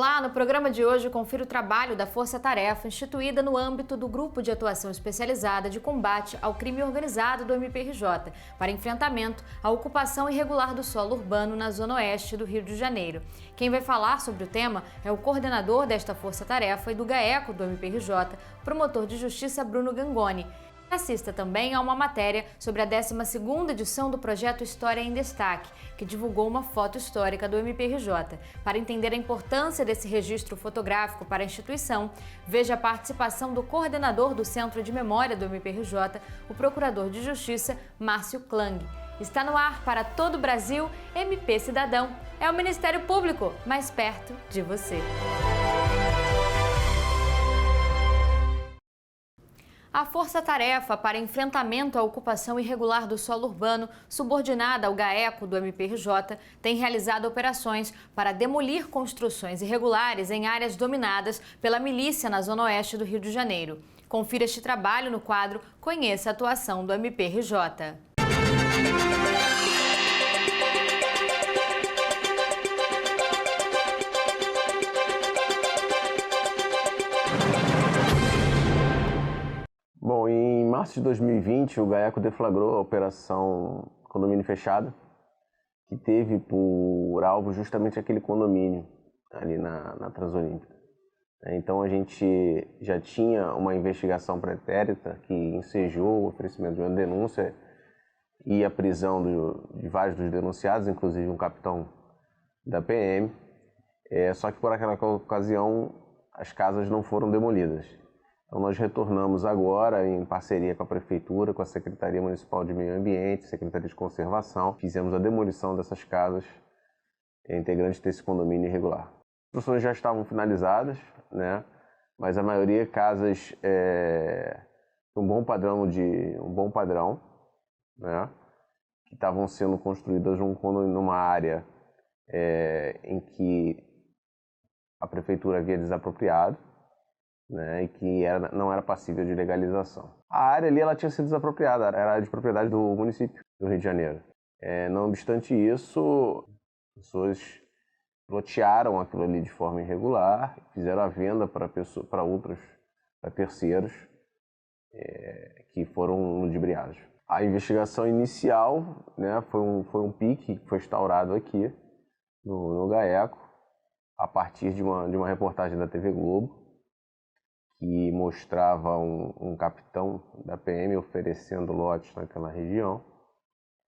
Olá, no programa de hoje confira o trabalho da Força Tarefa, instituída no âmbito do Grupo de Atuação Especializada de Combate ao Crime Organizado do MPRJ, para enfrentamento à ocupação irregular do solo urbano na zona oeste do Rio de Janeiro. Quem vai falar sobre o tema é o coordenador desta Força Tarefa e do GAECO do MPRJ, promotor de justiça Bruno Gangoni. Assista também a uma matéria sobre a 12ª edição do projeto História em Destaque, que divulgou uma foto histórica do MPRJ. Para entender a importância desse registro fotográfico para a instituição, veja a participação do coordenador do Centro de Memória do MPRJ, o Procurador de Justiça, Márcio Klang. Está no ar para todo o Brasil, MP Cidadão. É o Ministério Público, mais perto de você. A Força Tarefa para Enfrentamento à Ocupação Irregular do Solo Urbano, subordinada ao GAECO do MPRJ, tem realizado operações para demolir construções irregulares em áreas dominadas pela milícia na zona oeste do Rio de Janeiro. Confira este trabalho no quadro Conheça a Atuação do MPRJ. Bom, em março de 2020, o GAECO deflagrou a Operação Condomínio Fechado, que teve por alvo justamente aquele condomínio ali na Transolímpica. Então a gente já tinha uma investigação pretérita que ensejou o oferecimento de uma denúncia e a prisão de vários dos denunciados, inclusive um capitão da PM, só que por aquela ocasião as casas não foram demolidas. Então nós retornamos agora em parceria com a Prefeitura, com a Secretaria Municipal de Meio Ambiente, Secretaria de Conservação, fizemos a demolição dessas casas integrantes desse condomínio irregular. As construções já estavam finalizadas, né? Mas a maioria casas um bom padrão, né? Que estavam sendo construídas numa área em que a Prefeitura havia desapropriado, né, e que não era passível de legalização. A área ali ela tinha sido desapropriada, era de propriedade do município do Rio de Janeiro. Não obstante isso, as pessoas lotearam aquilo ali de forma irregular, fizeram a venda para terceiros que foram ludibriados. A investigação inicial, né, foi um PIC que foi instaurado aqui no GAECO, a partir de uma reportagem da TV Globo, que mostrava um capitão da PM oferecendo lotes naquela região.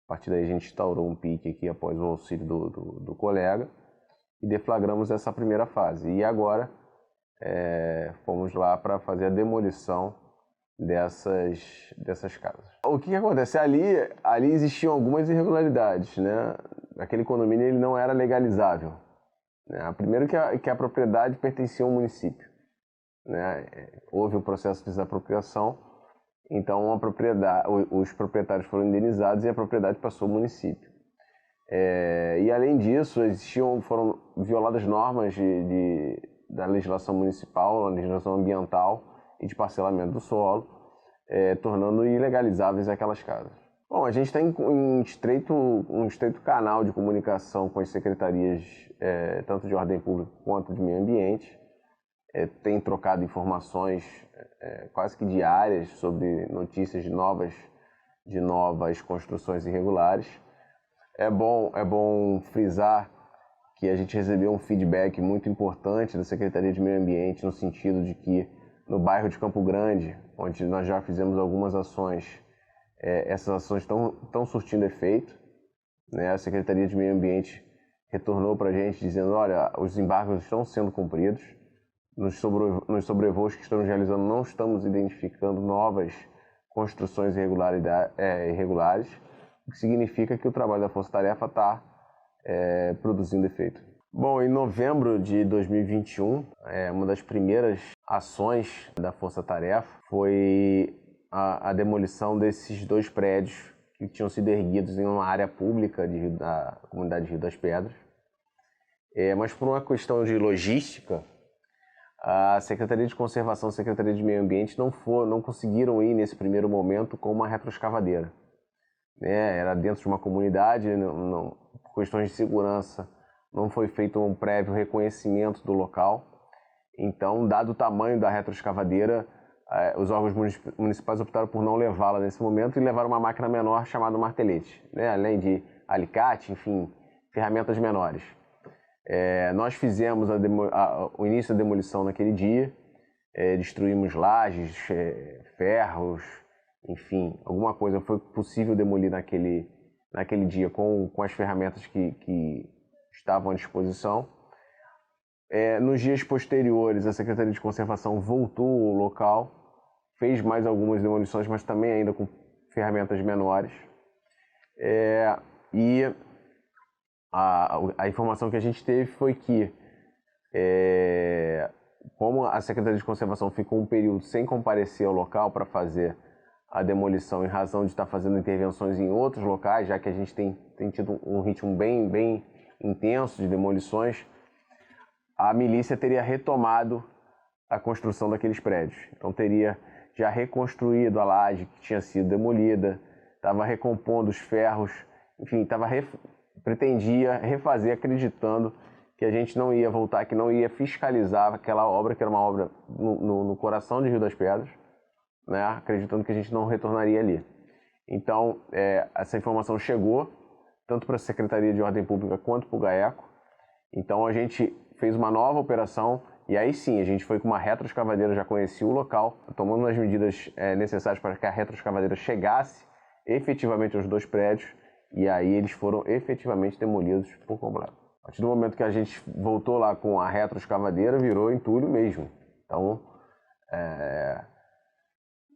A partir daí a gente instaurou um PIC aqui após o auxílio do colega e deflagramos essa primeira fase. E agora fomos lá para fazer a demolição dessas casas. O que acontece? Ali existiam algumas irregularidades, né? Aquele condomínio ele não era legalizável, né? Primeiro que a propriedade pertencia ao município, né? Houve o processo de desapropriação, então os proprietários foram indenizados e a propriedade passou ao município. E além disso, foram violadas normas da legislação municipal, da legislação ambiental e de parcelamento do solo, tornando ilegalizáveis aquelas casas. Bom, a gente tem um estreito canal de comunicação com as secretarias, tanto de ordem pública quanto de meio ambiente. Tem trocado informações quase que diárias sobre notícias de novas construções irregulares. É bom frisar que a gente recebeu um feedback muito importante da Secretaria de Meio Ambiente, no sentido de que no bairro de Campo Grande, onde nós já fizemos algumas ações, essas ações estão surtindo efeito, né? A Secretaria de Meio Ambiente retornou para a gente dizendo, olha, os embargos estão sendo cumpridos. Nos sobrevoos que estamos realizando, não estamos identificando novas construções irregulares, o que significa que o trabalho da Força Tarefa está produzindo efeito. Bom, em novembro de 2021, uma das primeiras ações da Força Tarefa foi a demolição desses 2 prédios que tinham sido erguidos em uma área pública da comunidade Rio das Pedras. Mas por uma questão de logística, a Secretaria de Conservação e a Secretaria de Meio Ambiente não conseguiram ir nesse primeiro momento com uma retroescavadeira. Era dentro de uma comunidade, por questões de segurança, não foi feito um prévio reconhecimento do local. Então, dado o tamanho da retroescavadeira, os órgãos municipais optaram por não levá-la nesse momento e levaram uma máquina menor chamada martelete, né? Além de alicate, enfim, ferramentas menores. Nós fizemos o início da demolição naquele dia, destruímos lajes, ferros, enfim, alguma coisa foi possível demolir naquele dia com as ferramentas que estavam à disposição. Nos dias posteriores, a Secretaria de Conservação voltou ao local, fez mais algumas demolições, mas também ainda com ferramentas menores. E a informação que a gente teve foi que, como a Secretaria de Conservação ficou um período sem comparecer ao local para fazer a demolição em razão de estar fazendo intervenções em outros locais, já que a gente tem tido um ritmo bem intenso de demolições, a milícia teria retomado a construção daqueles prédios. Então teria já reconstruído a laje que tinha sido demolida, estava recompondo os ferros, enfim, pretendia refazer acreditando que a gente não ia voltar, que não ia fiscalizar aquela obra, que era uma obra no coração de Rio das Pedras, né, acreditando que a gente não retornaria ali. Então, essa informação chegou tanto para a Secretaria de Ordem Pública quanto para o GAECO. Então, a gente fez uma nova operação e aí sim, a gente foi com uma retroescavadeira, já conhecia o local, tomando as medidas necessárias para que a retroescavadeira chegasse efetivamente aos 2 prédios e aí eles foram efetivamente demolidos por completo. A partir do momento que a gente voltou lá com a retroescavadeira, virou entulho mesmo. Então,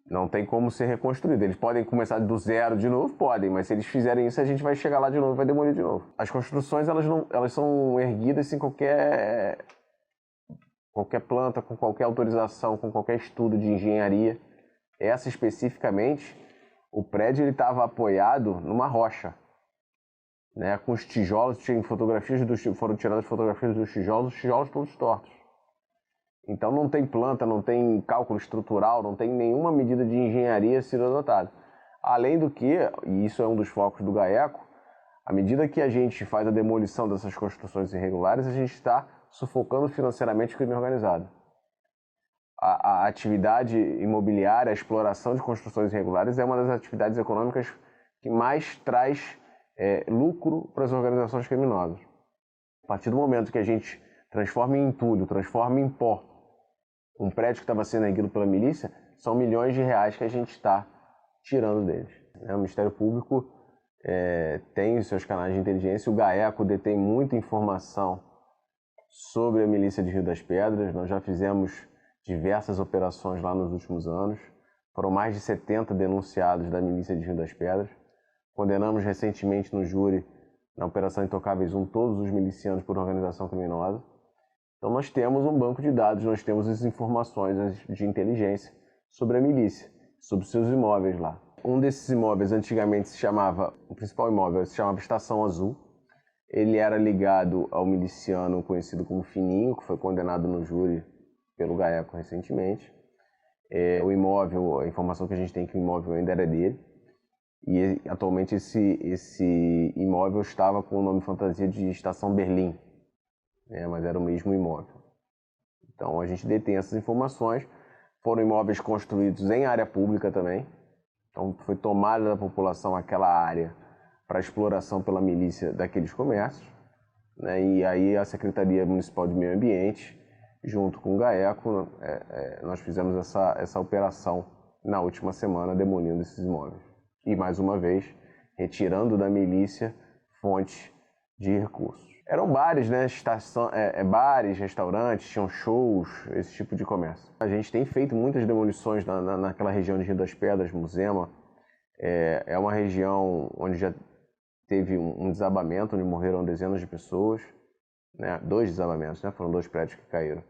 não tem como ser reconstruído. Eles podem começar do zero de novo? Podem, mas se eles fizerem isso, a gente vai chegar lá de novo e vai demolir de novo. As construções, elas são erguidas sem qualquer planta, com qualquer autorização, com qualquer estudo de engenharia. Essa especificamente, o prédio estava apoiado numa rocha, né, com os tijolos, foram tiradas fotografias dos tijolos, os tijolos todos tortos. Então não tem planta, não tem cálculo estrutural, não tem nenhuma medida de engenharia sendo adotada. Além do que, e isso é um dos focos do GAECO, à medida que a gente faz a demolição dessas construções irregulares, a gente está sufocando financeiramente o crime organizado. A atividade imobiliária, a exploração de construções irregulares é uma das atividades econômicas que mais traz lucro para as organizações criminosas. A partir do momento que a gente transforma em entulho, transforma em pó um prédio que estava sendo erguido pela milícia, são milhões de reais que a gente está tirando deles. O Ministério Público tem os seus canais de inteligência, o GAECO detém muita informação sobre a milícia de Rio das Pedras. Nós já fizemos diversas operações lá nos últimos anos, foram mais de 70 denunciados da milícia de Rio das Pedras. Condenamos recentemente no júri, na Operação Intocáveis 1, todos os milicianos por organização criminosa. Então nós temos um banco de dados, nós temos as informações de inteligência sobre a milícia, sobre seus imóveis lá. Um desses imóveis antigamente o principal imóvel se chamava Estação Azul. Ele era ligado ao miliciano conhecido como Fininho, que foi condenado no júri pelo GAECO recentemente. O imóvel, a informação que a gente tem é que o imóvel ainda era dele. E atualmente esse imóvel estava com o nome fantasia de Estação Berlim, mas era o mesmo imóvel. Então a gente detém essas informações. Foram imóveis construídos em área pública também. Então foi tomada da população aquela área para exploração pela milícia daqueles comércios, né? E aí a Secretaria Municipal de Meio Ambiente, junto com o GAECO, nós fizemos essa operação na última semana, demolindo esses imóveis. E mais uma vez, retirando da milícia fontes de recursos. Eram bares, né? Bares, restaurantes, tinham shows, esse tipo de comércio. A gente tem feito muitas demolições naquela região de Rio das Pedras, Muzema. É uma região onde já teve um desabamento, onde morreram dezenas de pessoas, né? 2 desabamentos, né? Foram 2 prédios que caíram.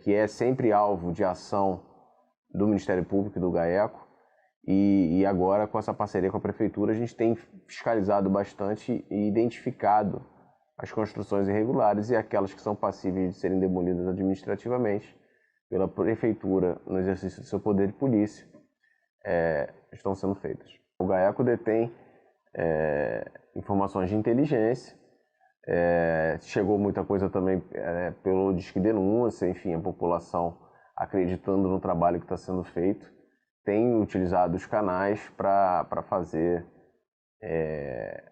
Que é sempre alvo de ação do Ministério Público e do GAECO. E agora, com essa parceria com a Prefeitura, a gente tem fiscalizado bastante e identificado as construções irregulares e aquelas que são passíveis de serem demolidas administrativamente pela Prefeitura no exercício do seu poder de polícia, estão sendo feitas. O GAECO detém informações de inteligência Chegou muita coisa também pelo Disque Denúncia, enfim, a população acreditando no trabalho que está sendo feito, tem utilizado os canais para fazer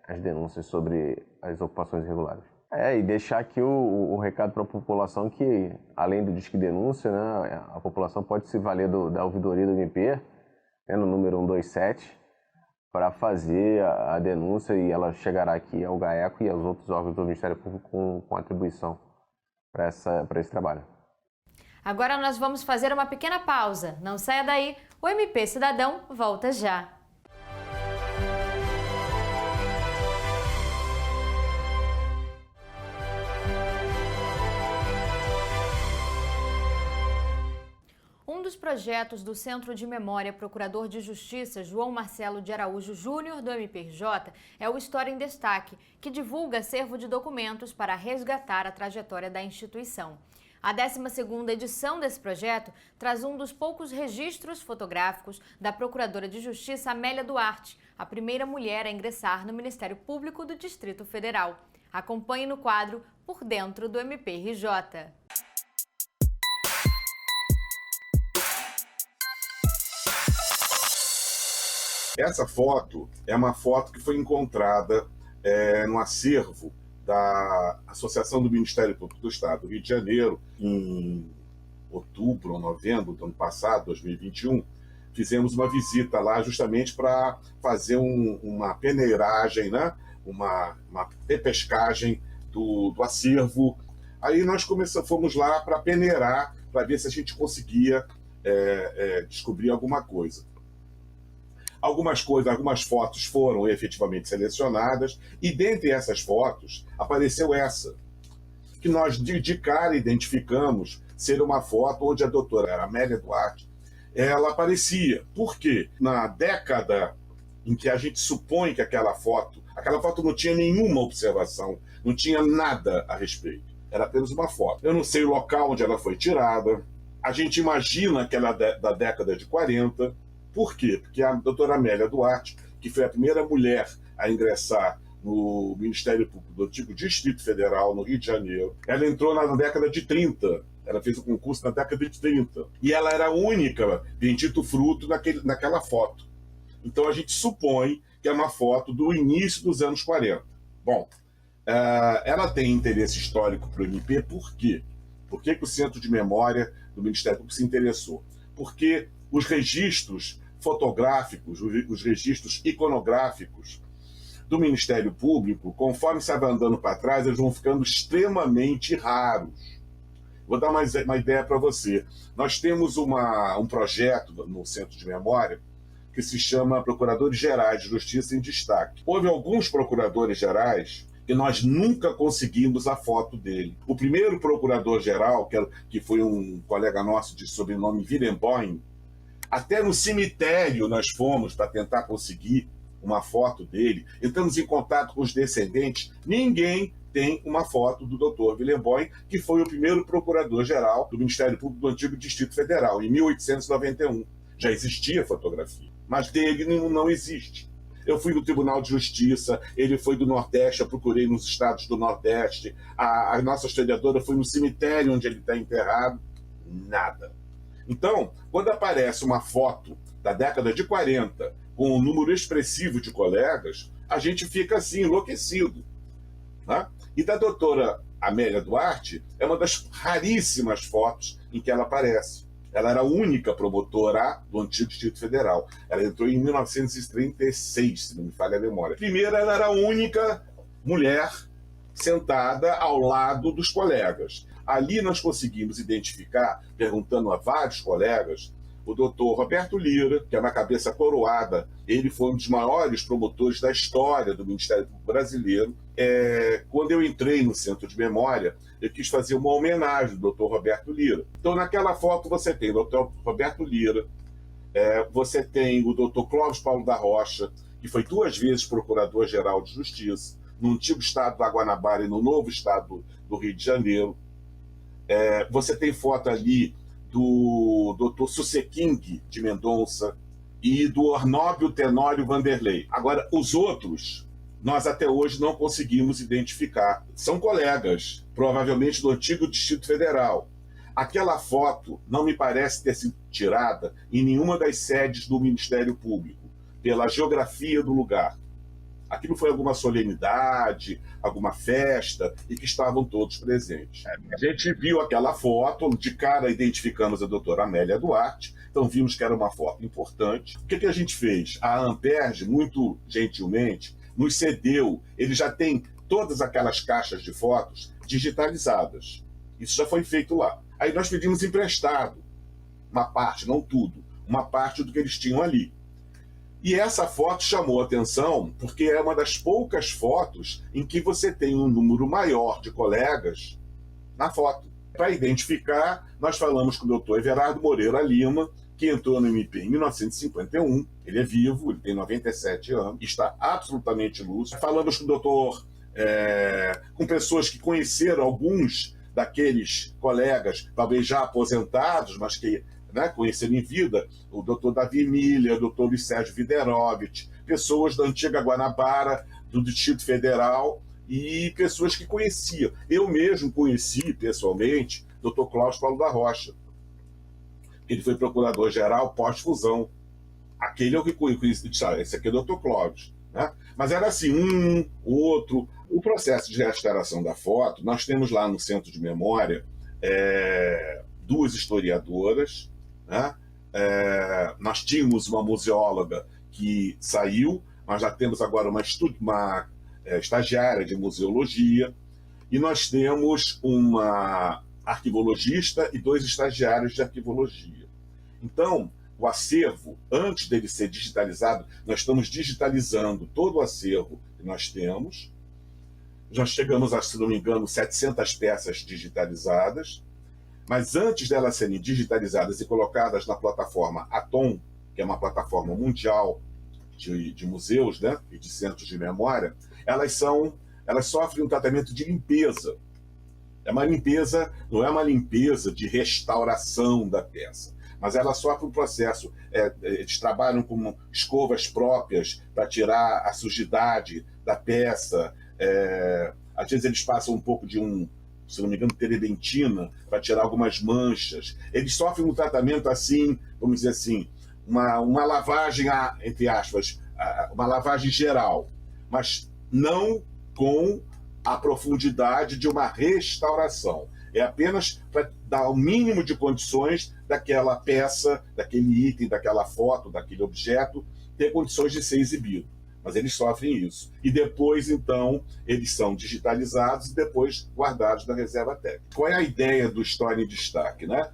as denúncias sobre as ocupações irregulares. E deixar aqui o recado para a população que, além do Disque Denúncia, né, a população pode se valer da ouvidoria do MP, no número 127, para fazer a denúncia, e ela chegará aqui ao GAECO e aos outros órgãos do Ministério Público com atribuição para esse trabalho. Agora nós vamos fazer uma pequena pausa. Não saia daí, o MP Cidadão volta já. Um dos projetos do Centro de Memória Procurador de Justiça João Marcelo de Araújo Júnior do MPRJ é o História em Destaque, que divulga acervo de documentos para resgatar a trajetória da instituição. A 12ª edição desse projeto traz um dos poucos registros fotográficos da Procuradora de Justiça Amélia Duarte, a primeira mulher a ingressar no Ministério Público do Distrito Federal. Acompanhe no quadro Por Dentro do MPRJ. Essa foto é uma foto que foi encontrada no acervo da Associação do Ministério Público do Estado do Rio de Janeiro, em outubro ou novembro do ano passado, 2021. Fizemos uma visita lá justamente para fazer uma peneiragem, né? uma repescagem do acervo. Aí nós fomos lá para peneirar, para ver se a gente conseguia descobrir alguma coisa. Algumas fotos foram efetivamente selecionadas, e dentre essas fotos apareceu essa, que nós de cara identificamos ser uma foto onde a doutora Amélia Duarte ela aparecia. Por quê? Na década em que a gente supõe que aquela foto não tinha nenhuma observação, não tinha nada a respeito, era apenas uma foto. Eu não sei o local onde ela foi tirada, a gente imagina que ela é da década de 40. Por quê? Porque a doutora Amélia Duarte, que foi a primeira mulher a ingressar no Ministério Público do antigo Distrito Federal, no Rio de Janeiro, ela entrou na década de 30, ela fez o concurso na década de 30, e ela era a única bendito fruto naquela foto. Então a gente supõe que é uma foto do início dos anos 40. Bom, ela tem interesse histórico para o MP, por quê? Por que o Centro de Memória do Ministério Público se interessou? Porque os registros fotográficos, os registros iconográficos do Ministério Público, conforme se vai andando para trás, eles vão ficando extremamente raros. Vou dar uma ideia para você. Nós temos um projeto no Centro de Memória que se chama Procuradores Gerais de Justiça em Destaque. Houve alguns procuradores gerais que nós nunca conseguimos a foto dele. O primeiro procurador-geral, que foi um colega nosso de sobrenome Willenboim, até no cemitério nós fomos para tentar conseguir uma foto dele, entramos em contato com os descendentes, ninguém tem uma foto do Dr. Willenboim, que foi o primeiro procurador-geral do Ministério Público do antigo Distrito Federal, em 1891. Já existia fotografia, mas dele não existe. Eu fui no Tribunal de Justiça, ele foi do Nordeste, eu procurei nos estados do Nordeste, a nossa historiadora foi no cemitério onde ele está enterrado, nada. Então, quando aparece uma foto da década de 40, com um número expressivo de colegas, a gente fica assim, enlouquecido. Né? E da doutora Amélia Duarte, é uma das raríssimas fotos em que ela aparece. Ela era a única promotora do antigo Distrito Federal. Ela entrou em 1936, se não me falha a memória. Primeiro, ela era a única mulher sentada ao lado dos colegas. Ali nós conseguimos identificar, perguntando a vários colegas, o doutor Roberto Lira, que é uma cabeça coroada, ele foi um dos maiores promotores da história do Ministério Público brasileiro. Quando eu entrei no Centro de Memória, eu quis fazer uma homenagem ao doutor Roberto Lira. Então, naquela foto, você tem o doutor Roberto Lira, você tem o doutor Clóvis Paulo da Rocha, que foi 2 vezes Procurador-Geral de Justiça, no antigo estado da Guanabara e no novo estado do Rio de Janeiro. Você tem foto ali do Dr. Suseking de Mendonça e do Ornóbio Tenório Vanderlei. Agora, os outros nós até hoje não conseguimos identificar. São colegas, provavelmente do antigo Distrito Federal. Aquela foto não me parece ter sido tirada em nenhuma das sedes do Ministério Público, pela geografia do lugar. Aquilo foi alguma solenidade, alguma festa, e que estavam todos presentes. A gente viu aquela foto, de cara identificamos a doutora Amélia Duarte, então vimos que era uma foto importante. O que a gente fez? A Amperge, muito gentilmente, nos cedeu, ele já tem todas aquelas caixas de fotos digitalizadas. Isso já foi feito lá. Aí nós pedimos emprestado, uma parte, não tudo, uma parte do que eles tinham ali. E essa foto chamou a atenção porque é uma das poucas fotos em que você tem um número maior de colegas na foto. Para identificar, nós falamos com o doutor Everardo Moreira Lima, que entrou no MP em 1951, ele é vivo, ele tem 97 anos, está absolutamente lúcido. Falamos com o doutor, com pessoas que conheceram alguns daqueles colegas, talvez já aposentados, mas que conheceram em vida, o doutor Davi Milha, o doutor Luiz Sérgio Viderovich, pessoas da antiga Guanabara, do Distrito Federal, e pessoas que conheciam. Eu mesmo conheci, pessoalmente, o doutor Cláudio Paulo da Rocha. Ele foi procurador-geral pós-fusão. Aquele eu reconheci, esse aqui é o doutor Cláudio. Né? Mas era assim, outro. O processo de restauração da foto, nós temos lá no Centro de Memória duas historiadoras, né? Nós tínhamos uma museóloga que saiu, nós já temos agora uma estagiária de museologia, e nós temos uma arquivologista e 2 estagiários de arquivologia. Então, o acervo, antes dele ser digitalizado, nós estamos digitalizando todo o acervo que nós temos. Nós chegamos a, se não me engano, 700 peças digitalizadas, mas antes delas serem digitalizadas e colocadas na plataforma Atom, que é uma plataforma mundial de museus, né, e de centros de memória, elas sofrem um tratamento de limpeza. É uma limpeza, não é uma limpeza de restauração da peça, mas ela sofre um processo. Eles trabalham com escovas próprias para tirar a sujidade da peça. Às vezes eles passam um pouco de se não me engano, terebentina, para tirar algumas manchas. Eles sofrem um tratamento assim, vamos dizer assim, uma lavagem, entre aspas, uma lavagem geral, mas não com a profundidade de uma restauração. É apenas para dar o mínimo de condições daquela peça, daquele item, daquela foto, daquele objeto, ter condições de ser exibido. Mas eles sofrem isso. E depois, então, eles são digitalizados e depois guardados na reserva técnica. Qual é a ideia do História em Destaque? Né?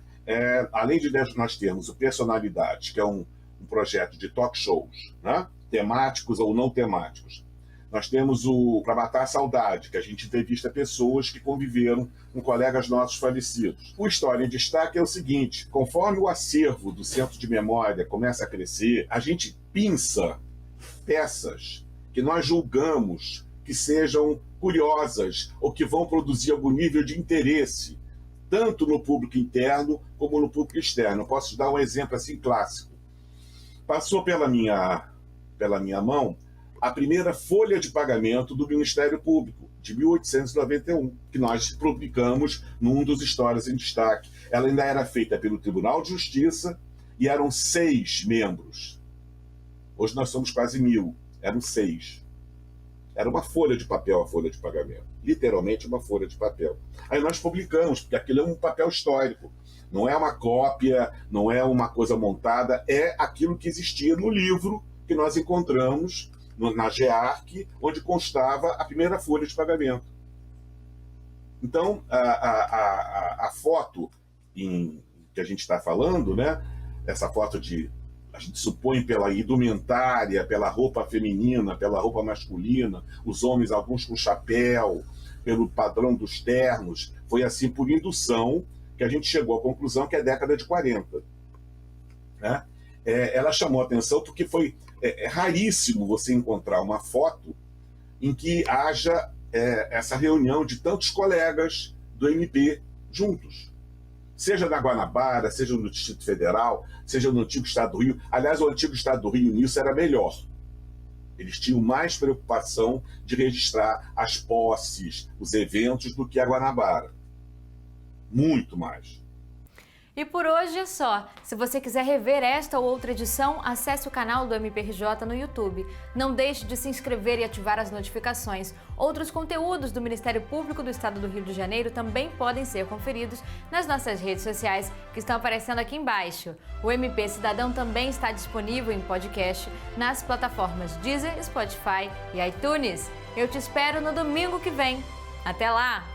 Além de nós termos o Personalidades, que é um projeto de talk shows, né? Temáticos ou não temáticos. Nós temos o Pra Matar a Saudade, que a gente entrevista pessoas que conviveram com colegas nossos falecidos. O História em Destaque é o seguinte: conforme o acervo do Centro de Memória começa a crescer, a gente pinça peças que nós julgamos que sejam curiosas ou que vão produzir algum nível de interesse, tanto no público interno como no público externo. Eu posso dar um exemplo assim clássico. Passou pela minha mão a primeira folha de pagamento do Ministério Público, de 1891, que nós publicamos num dos Histórias em Destaque. Ela ainda era feita pelo Tribunal de Justiça e eram 6 membros. Hoje nós somos quase 1000, eram 6. Era uma folha de papel, a folha de pagamento. Literalmente uma folha de papel. Aí nós publicamos, porque aquilo é um papel histórico. Não é uma cópia, não é uma coisa montada, é aquilo que existia no livro que nós encontramos na GEARC, onde constava a primeira folha de pagamento. Então, a foto que a gente está falando, né? Essa foto a gente supõe pela indumentária, pela roupa feminina, pela roupa masculina, os homens, alguns com chapéu, pelo padrão dos ternos. Foi assim por indução que a gente chegou à conclusão que é a década de 40. Né? Ela chamou a atenção porque é raríssimo você encontrar uma foto em que haja essa reunião de tantos colegas do MP juntos. Seja na Guanabara, seja no Distrito Federal, seja no antigo Estado do Rio. Aliás, o antigo Estado do Rio nisso era melhor. Eles tinham mais preocupação de registrar as posses, os eventos, do que a Guanabara. Muito mais. E por hoje é só. Se você quiser rever esta ou outra edição, acesse o canal do MPRJ no YouTube. Não deixe de se inscrever e ativar as notificações. Outros conteúdos do Ministério Público do Estado do Rio de Janeiro também podem ser conferidos nas nossas redes sociais, que estão aparecendo aqui embaixo. O MP Cidadão também está disponível em podcast nas plataformas Deezer, Spotify e iTunes. Eu te espero no domingo que vem. Até lá!